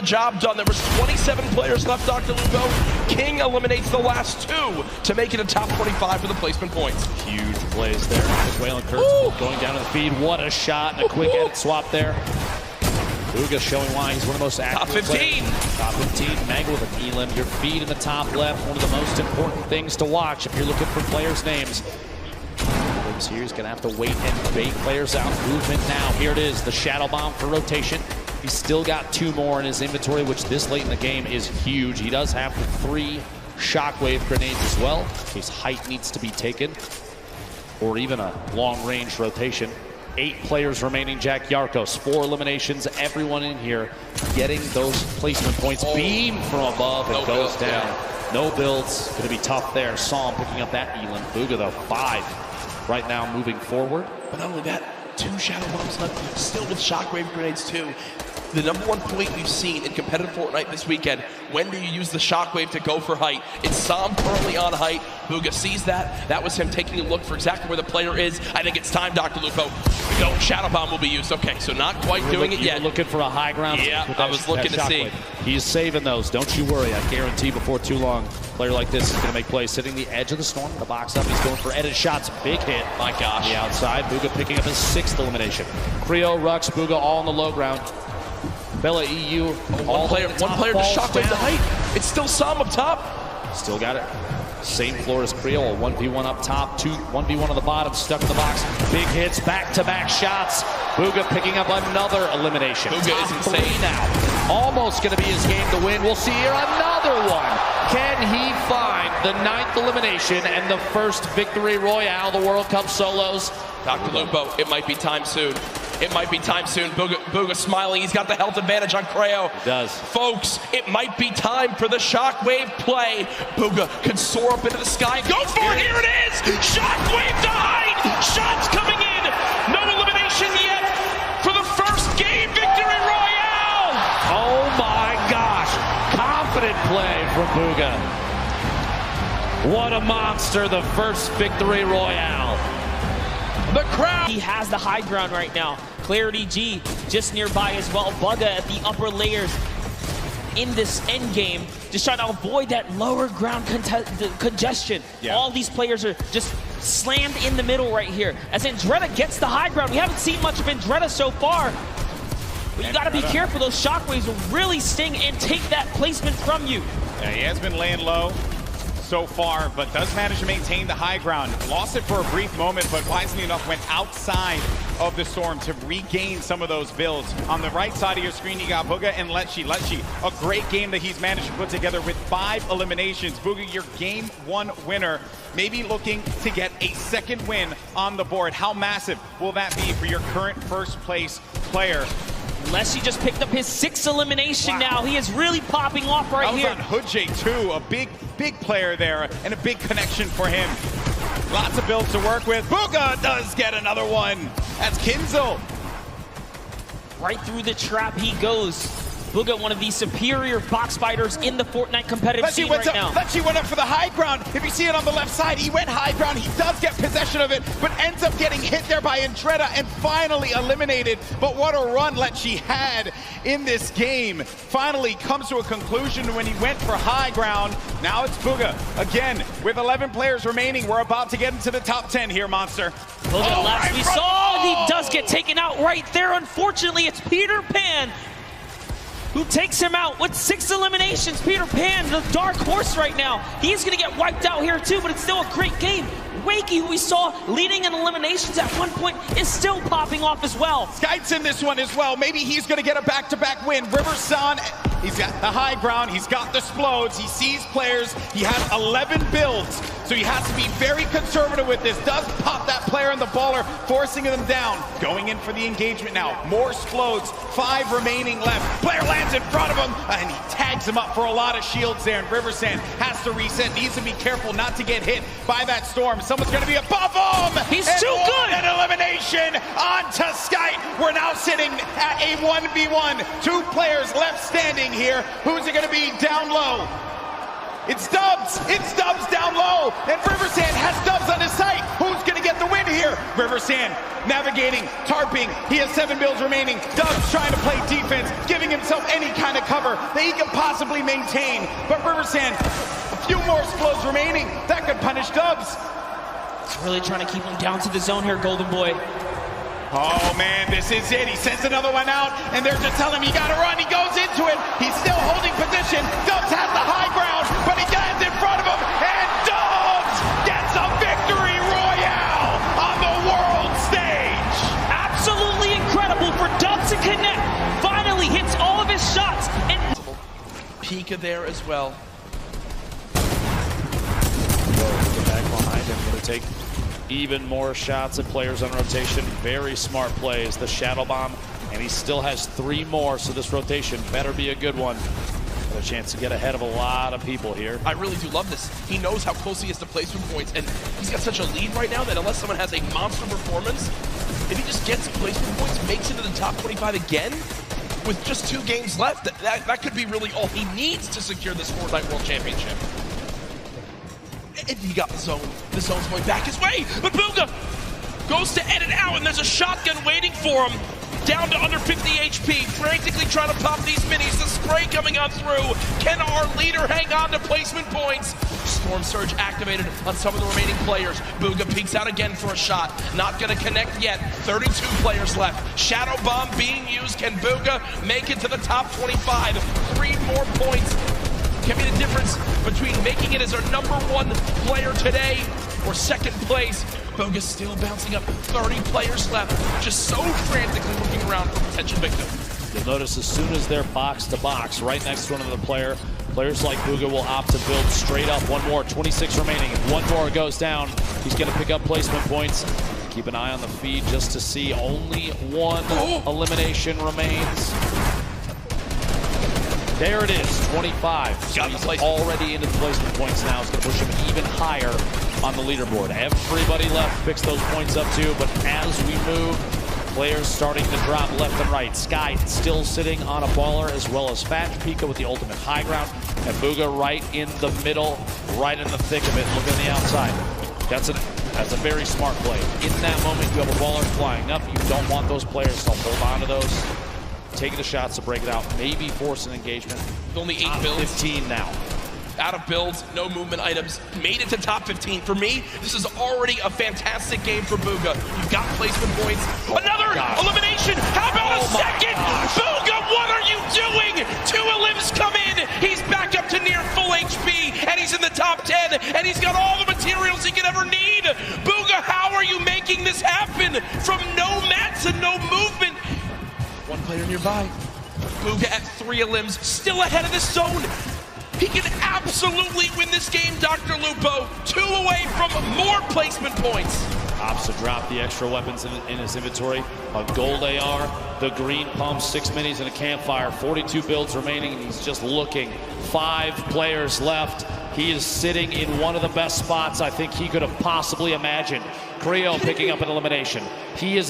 job done. There was 27 players left, Dr. Lupo. King eliminates the last 2 to make it a top 25 for the placement points. Huge plays there. Waylon Kurtz going down to the feed. What a shot and a quick edit swap there. Bugha showing why he's one of the most active Top 15. Players. Top 15. Mangle with an elim. Your feed in the top left. One of the most important things to watch if you're looking for players' names. Here he's going to have to wait and bait players out. Movement now. Here it is. The shadow bomb for rotation. He's still got 2 more in his inventory, which this late in the game is huge. He does have 3 shockwave grenades as well, in case height needs to be taken, or even a long-range rotation. 8 players remaining, Jack Yarkos. 4 eliminations. Everyone in here getting those placement points. Beam from above and goes down. Yeah. No builds. Going to be tough there. Saw him picking up that elim. Bugha, though, 5 right now moving forward. But not only that, 2 shadow bombs left, still with shockwave grenades too. The #1 point we've seen in competitive Fortnite this weekend, when do you use the shockwave to go for height? It's Sam currently on height. Bugha sees that. That was him taking a look for exactly where the player is. I think it's time, Dr. Lupo. No, shadow bomb will be used. Okay, so not quite doing it yet. Looking for a high ground. Yeah, I was looking to see. He's saving those. Don't you worry. I guarantee before too long, a player like this is going to make plays. Sitting the edge of the storm, the box up. He's going for edit shots. Big hit. My gosh. The outside. Bugha picking up his 6th elimination. Creo, Rux, Bugha all on the low ground. Bella EU. One player to shockwave the height. It's still Sam up top. Still got it. Same floor as Creo. A 1v1 up top. 1v1 on the bottom. Stuck in the box. Big hits. Back-to-back shots. Bugha picking up another elimination. Bugha is insane now. Almost going to be his game to win. We'll see here another one. Can he find the 9th elimination and the first victory royale, the World Cup solos? Dr. Lupo, it might be time soon. It might be time soon. Bugha smiling. He's got the health advantage on Creo. He does. Folks, it might be time for the shockwave play. Bugha can soar up into the sky. Go for it. Here it is. Shockwave to height. Shots coming in. No elimination yet for the first game victory royale. Oh my gosh. Confident play from Bugha. What a monster. The first victory royale. The crowd. He has the high ground right now. Clarity G just nearby as well. Bugha at the upper layers in this end game, just trying to avoid that lower ground congestion. Yeah. All these players are just slammed in the middle right here. As Andretta gets the high ground. We haven't seen much of Andretta so far. But you got to be careful. Those shockwaves will really sting and take that placement from you. Yeah, he has been laying low so far, but does manage to maintain the high ground. Lost it for a brief moment, but wisely enough went outside of the storm to regain some of those builds. On the right side of your screen, you got Bugha and Lecce. Lecce, a great game that he's managed to put together with 5 eliminations. Bugha, your game 1 winner, maybe looking to get a 2nd win on the board. How massive will that be for your current first place player? Lecce just picked up his 6th elimination now. He is really popping off right here. On Hoodjay too, a big player there and a big connection for him. Lots of builds to work with. Bugha does get another one. That's Kinzel. Right through the trap he goes. Bugha, one of the superior box fighters in the Fortnite competitive scene right now. Lecce went up for the high ground. If you see it on the left side, he went high ground. He does get possession of it, but ends up getting hit there by Andretta and finally eliminated. But what a run Lecce had in this game. Finally comes to a conclusion when he went for high ground. Now it's Bugha. Again, with 11 players remaining, we're about to get into the top 10 here, Monster. Bugha left. We saw he does get taken out right there. Unfortunately, it's Peter Pan who takes him out with 6 eliminations. Peter Pan, the dark horse right now. He's gonna get wiped out here too, but it's still a great game. Wakey, who we saw leading in eliminations at one point, is still popping off as well. Skype's in this one as well. Maybe he's gonna get a back-to-back win. Riverson, he's got the high ground, he's got the explodes, he sees players, he has 11 builds, so he has to be very conservative with this. Does pop that player in the baller, forcing them down. Going in for the engagement now. More explodes, 5 remaining left. Player lands in front of him, and he tags him up for a lot of shields there, and Riversand has to reset, needs to be careful not to get hit by that storm. Someone's gonna be above him! He's too good! An elimination onto Skype. We're now sitting at a 1v1. 2 players left standing here. Who's it gonna be down low? It's Dubs! It's Dubs down low! And Riversand has Dubs on his sight! Who's gonna get the win here? Riversand navigating, tarping. He has 7 builds remaining. Dubs trying to play defense, giving himself any kind of cover that he can possibly maintain. But Riversand, a few more explodes remaining. That could punish Dubs. He's really trying to keep him down to the zone here, Golden Boy. Oh man, this is it. He sends another one out, and they're just telling him he gotta run. He goes into it. He's still holding position. Dubs has the high ground, but he gets in front of him, and Dubs gets a victory royale on the world stage. Absolutely incredible for Dubs to connect. Finally hits all of his shots. And Pika there as well. Back behind him, going to take even more shots at players on rotation. Very smart plays. The Shadow Bomb, and he still has 3 more, so this rotation better be a good one. Got a chance to get ahead of a lot of people here. I really do love this. He knows how close he is to placement points, and he's got such a lead right now that unless someone has a monster performance, if he just gets placement points, makes it to the top 25 again, with just 2 games left, that could be really all he needs to secure this Fortnite World Championship. And he got the zone. The zone's going back his way, but Bugha goes to edit out, and there's a shotgun waiting for him. Down to under 50 HP, frantically trying to pop these minis. The spray coming on through. Can our leader hang on to placement points? Storm Surge activated on some of the remaining players. Bugha peeks out again for a shot. Not gonna connect yet. 32 players left. Shadow Bomb being used. Can Bugha make it to the top 25? 3 more points can be the difference between making it as our #1 player today or 2nd place. Bugha's still bouncing up. 30 players left, just so frantically looking around for potential victim. You'll notice as soon as they're box to box, right next to another player, players like Bugha will opt to build straight up. 1 more, 26 remaining. If 1 more goes down, he's going to pick up placement points. Keep an eye on the feed just to see only 1 elimination remains. There it is, 25. So he's already into the placement points now. It's going to push him even higher on the leaderboard. Everybody left picks those points up too, but as we move, players starting to drop left and right. Sky still sitting on a baller, as well as Fat Pika with the ultimate high ground, and Bugha right in the middle, right in the thick of it, looking on the outside. That's a very smart play. In that moment, you have a baller flying up. You don't want those players to hold on to those. Taking the shots to break it out, maybe force an engagement. Only 8 builds. 15 now. Out of builds, no movement items, made it to top 15. For me, this is already a fantastic game for Bugha. You've got placement points. Another elimination! How about a second? Bugha, what are you doing? 2 elims come in. He's back up to near full HP, and he's in the top 10, and he's got all the materials he could ever need. Bugha, how are you making this happen? From no mats and no movement. 1 player nearby. Bugha at 3 elims, still ahead of this zone. He can absolutely win this game, Dr. Lupo. 2 away from more placement points. Opts to drop the extra weapons in his inventory. A gold AR, the green pump, 6 minis, and a campfire. 42 builds remaining, and he's just looking. 5 players left. He is sitting in one of the best spots I think he could have possibly imagined. Creo picking up an elimination. He's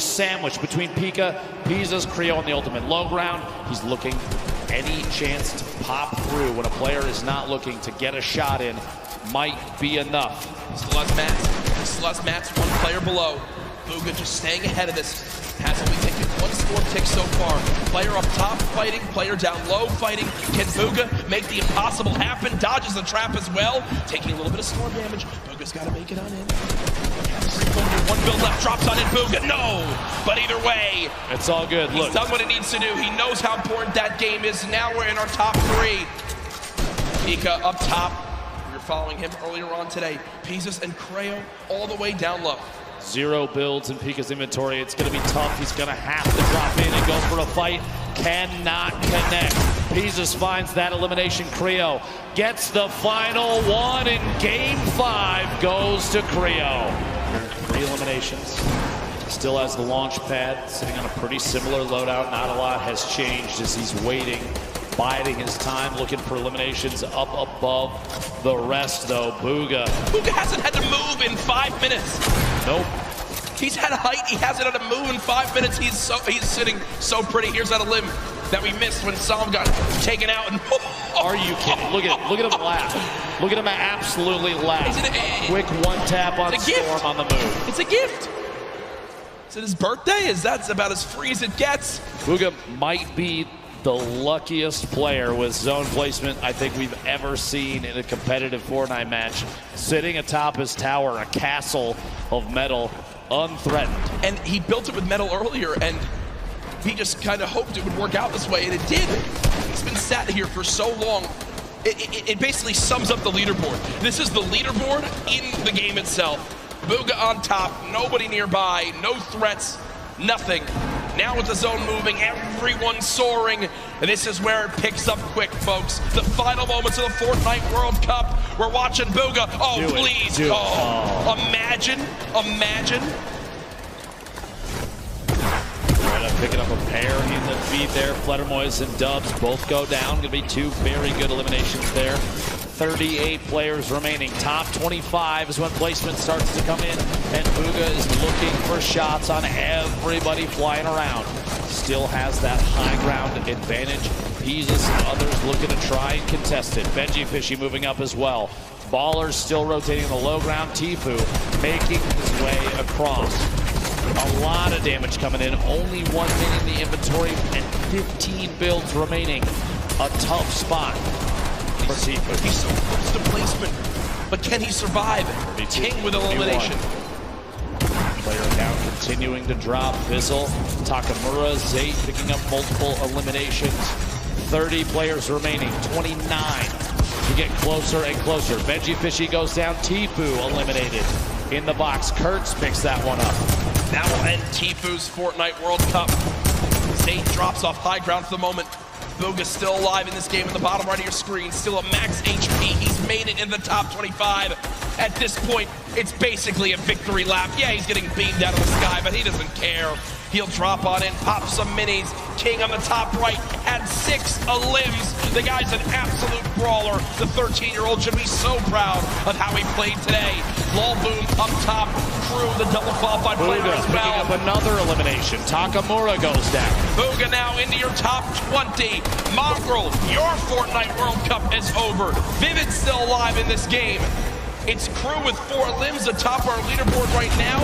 sandwiched between Pika, Pisa's, Creo on the ultimate low ground. He's looking any chance to pop through when a player is not looking to get a shot in might be enough. Still has mats, 1 player below. Bugha just staying ahead of this. Has only taken 1 score tick so far. Player up top fighting, player down low fighting. Can Bugha make the impossible happen? Dodges the trap as well. Taking a little bit of storm damage. Bugha's got to make it on in. 1 build left, drops on in Bugha. No! But either way, it's all good. Look, he's done what he needs to do. He knows how important that game is. Now we're in our top 3. Pika up top. We were following him earlier on today. Pizzas and Creo all the way down low. 0 builds in Pika's inventory. It's going to be tough. He's going to have to drop in and go for a fight. Cannot connect. Pizzas finds that elimination. Creo gets the final 1 in game 5. Goes to Creo. 3 eliminations. Still has the launch pad, sitting on a pretty similar loadout. Not a lot has changed as he's waiting, biding his time, looking for eliminations up above the rest, though. Bugha hasn't had to move in 5 minutes. Nope. He's had a height, he hasn't had to move in 5 minutes. He's sitting so pretty. Here's that a limb. that we missed when Sam got taken out. And are you kidding? Look at him laugh. Look at him absolutely laugh. Quick one tap on Storm on the move. It's a gift. Is it his birthday? That's about as free as it gets. Bugha might be the luckiest player with zone placement I think we've ever seen in a competitive Fortnite match. Sitting atop his tower, a castle of metal, unthreatened. And he built it with metal earlier, and he just kind of hoped it would work out this way, and it did. He's been sat here for so long. It basically sums up the leaderboard. This is the leaderboard in the game itself. Bugha on top, nobody nearby, no threats, nothing. Now with the zone moving, everyone soaring, and this is where it picks up quick, folks. The final moments of the Fortnite World Cup. We're watching Bugha. Oh, please. Imagine. Picking up a pair in the feed there. Fledermoys and Dubs both go down. Gonna be two very good eliminations there. 38 players remaining. Top 25 is when placement starts to come in, and Bugha is looking for shots on everybody flying around. Still has that high ground advantage. Peasus and others looking to try and contest it. Benji Fishy moving up as well. Ballers still rotating in the low ground. Tfue making his way across. A lot of damage coming in. Only 1 minute in the inventory and 15 builds remaining. A tough spot for Tfue. He's so close to placement, but can he survive? King with elimination. Player count continuing to drop. Fizzle, Takamura, Zayt picking up multiple eliminations. 30 players remaining. 29. We get closer and closer. Benji Fishy goes down. Tfue eliminated in the box. Kurtz picks that one up. That will end Tfue's Fortnite World Cup. Zayt drops off high ground for the moment. Bugha's still alive in this game in the bottom right of your screen. Still at max HP. He's made it in the top 25. At this point, it's basically a victory lap. Yeah, he's getting beamed out of the sky, but he doesn't care. He'll drop on in, pop some minis. King on the top right had 6 limbs. The guy's an absolute brawler. The 13-year-old should be so proud of how he played today. Lulboom up top, Crew, the double qualified player as well. Picking up another elimination. Takamura goes down. Bugha now into your top 20. Mongrel, your Fortnite World Cup is over. Vivid's still alive in this game. It's Crew with 4 limbs atop our leaderboard right now.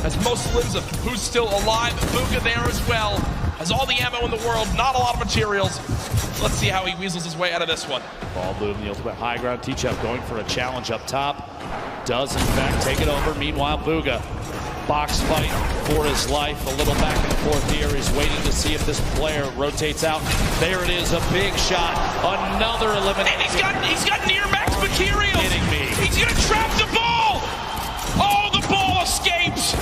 Has most limbs of who's still alive. Bugha there as well. Has all the ammo in the world, not a lot of materials. Let's see how he weasels his way out of this one. Ballboom, the ultimate high ground. T-Chup going for a challenge up top. Does in fact take it over. Meanwhile, Bugha, box fight for his life. A little back and forth here. He's waiting to see if this player rotates out. There it is, a big shot. Another elimination. And he's got near max material. Kidding me. He's gonna trap the ball. Oh, the ball escapes.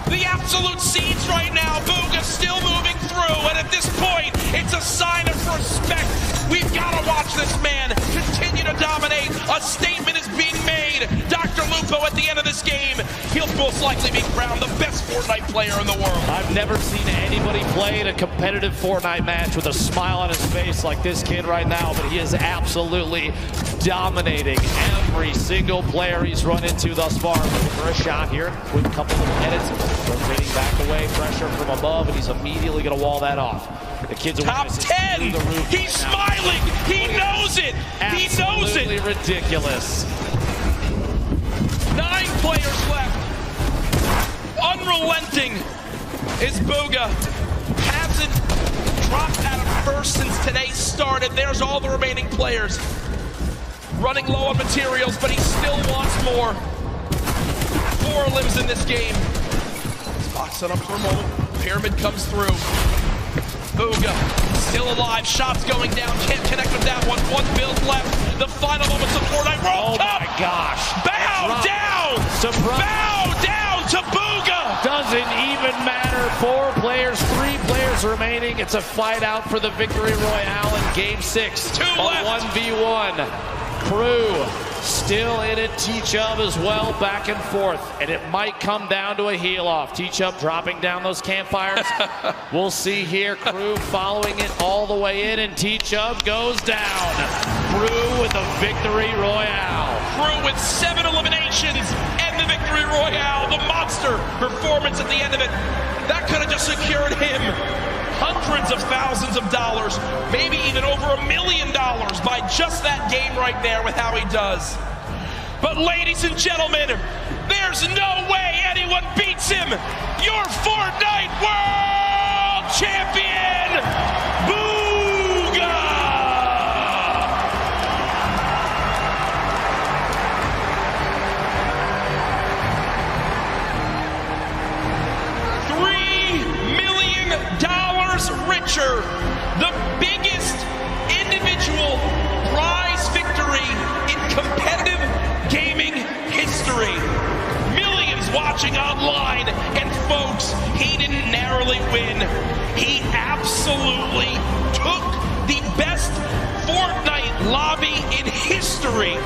The absolute seeds right now. Bugha still moving through, and at this point, it's a sign of respect. We've got to watch this man continue to dominate. A statement is being made. Dr. Lupo at the end of this game, he'll most likely be crowned the best Fortnite player in the world. I've never seen anybody play in a competitive Fortnite match with a smile on his face like this kid right now, but he is absolutely dominating every single player he's run into thus far. Looking for a shot here. Quick couple of edits. Rotating back away. Pressure from above, and he's immediately going to wall that off. The kid's top 10. He's smiling. He knows it. He knows it. Absolutely ridiculous. 9 players left. Unrelenting is Bugha. Hasn't dropped out of first since today started. There's all the remaining players. Running low on materials, but he still wants more. 4 limbs in this game. Let's box it up for a moment. Pyramid comes through. Bugha still alive. Shots going down. Can't connect with that one. 1 build left. The final moments of Fortnite World Cup. Oh my gosh. Bow down. Surprise. Bow down to Bugha. Doesn't even matter. 4 players, 3 players remaining. It's a fight out for the victory royale in game 6. 2 left. 1v1. Crew still in it. T-Chup as well, back and forth. And it might come down to a heel-off. T-Chup dropping down those campfires. We'll see here. Crew following it all the way in, and T-Chup goes down. Crew with the victory royale. Crew with 7 eliminations and the victory royale. The monster performance at the end of it. That could have just secured him hundreds of thousands of dollars, maybe even over $1 million by just that game right there with how he does. But ladies and gentlemen, there's no way anyone beats him. Your Fortnite World Champion, Bugha! $3 million richer, the biggest individual prize victory in competitive gaming history. Millions watching online, and folks, he didn't narrowly win. He absolutely took the best Fortnite lobby in history